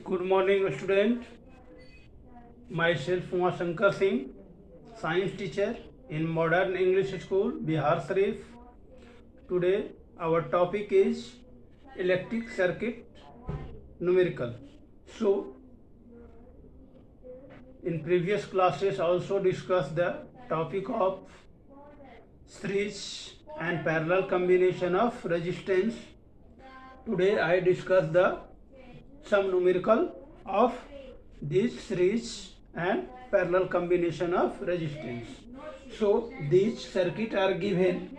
Good morning, student. Myself Uma Shankar Singh, science teacher in Modern English School, Bihar Sharif. Today our topic is electric circuit numerical. So in previous classes also discussed the topic of series and parallel combination of resistance. Today I discuss the some numerical of these series and parallel combination of resistance. So these circuit are given,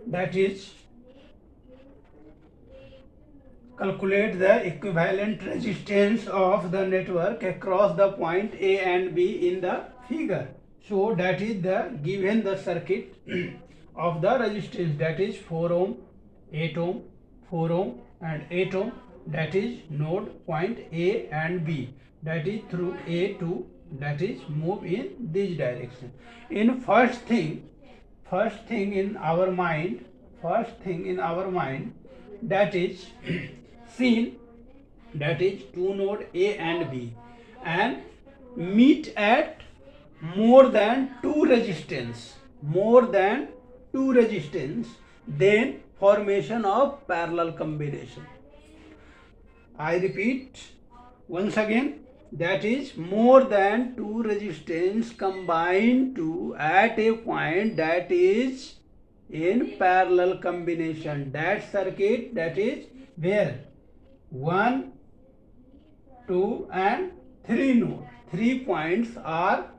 that is, calculate the equivalent resistance of the network across the point A and B in the figure. So that is the given the circuit of the resistance, that is 4 ohm, 8 ohm, 4 ohm and 8 ohm, that is node point A and B, that is through A to, that is move in this direction. In first thing in our mind, that is seen, that is two node A and B and meet at more than two resistance, then formation of parallel combination. I repeat once again, that is more than two resistance combined to at a point, that is in parallel combination. That circuit, that is where 1, 2 and 3 node, 3 points are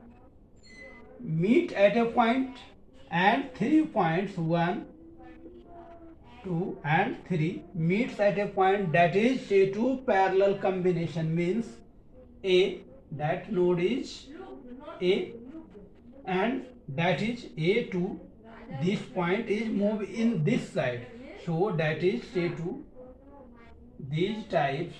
meet at a point and 3 points 1, 2 and 3 meets at a point, that is say to parallel combination, means A, that node is A and that is A2, this point is move in this side, so that is say to these types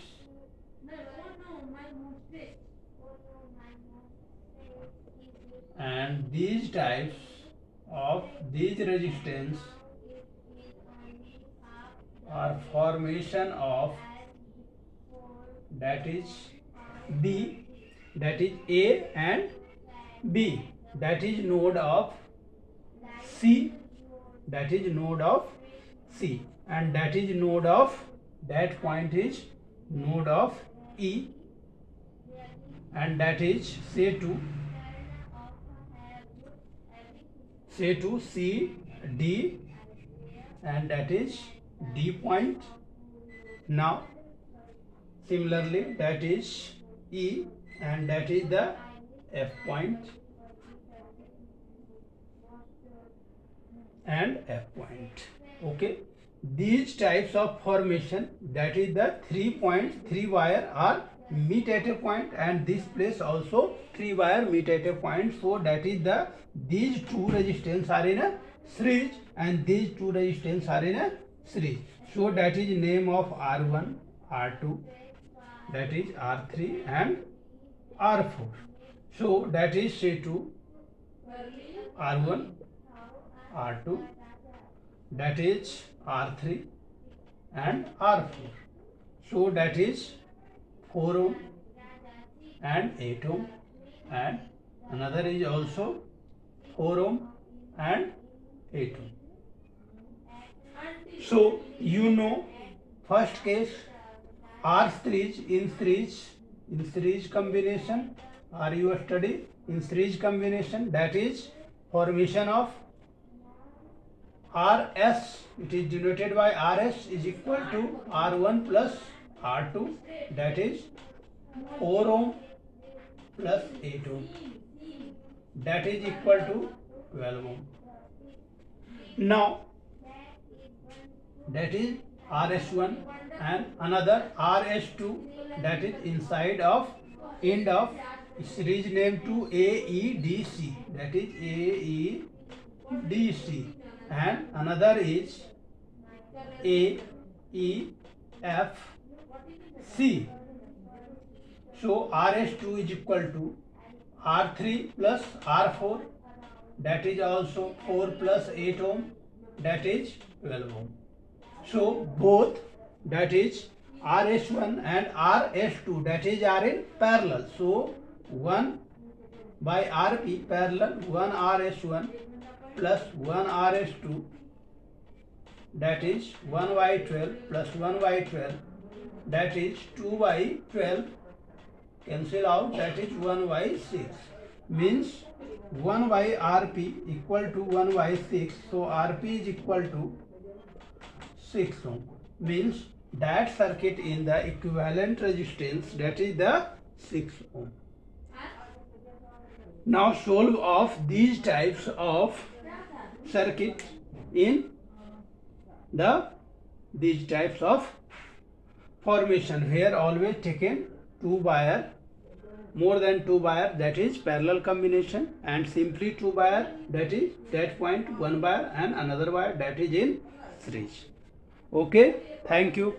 and these types of these resistance are formation of, that is B, that is A and B, that is node of C, that is node of C, and that is node of, that point is node of E, and that is say to C, D, and that is D point. Now similarly that is E and that is the F point and F point. Okay, these types of formation, that is the 3 points, 3 wire are meet at a point, and this place also 3 wire meet at a point, so that is the these two resistance are in a series and these two resistance are in a series, so that is name of R1, R2, that is R3 and R4. So that is say to R1, R2, that is R3 and R4. So that is 4 ohm and 8 ohm, and another is also 4 ohm and 8 ohm. So you know, first case R series in series combination, or you study in series combination, that is formation of RS, it is denoted by RS is equal to R1 plus R2, that is 4 ohm plus 8 ohm, that is equal to 12 ohm. Now that is RS1 and another RS2, that is inside of end of series name to AEDC, that is AEDC, and another is AEFC. So RS2 is equal to R3 plus R4, that is also 4 plus 8 ohm, that is 12 ohm. So both that is RS1 and RS2, that is are in parallel. So 1 by Rp parallel 1 RS1 plus 1 RS2, that is 1 by 12 plus 1 by 12, that is 2 by 12, cancel out, that is 1 by 6, means 1 by Rp equal to 1 by 6, so Rp is equal to 6 ohm, means that circuit in the equivalent resistance, that is the 6 ohm. Now solve of these types of circuit in these types of formation. Here always taken 2 wire, more than 2 wire, that is parallel combination, and simply 2 wire, that is that point 1 wire and another wire, that is in series. Okay, thank you.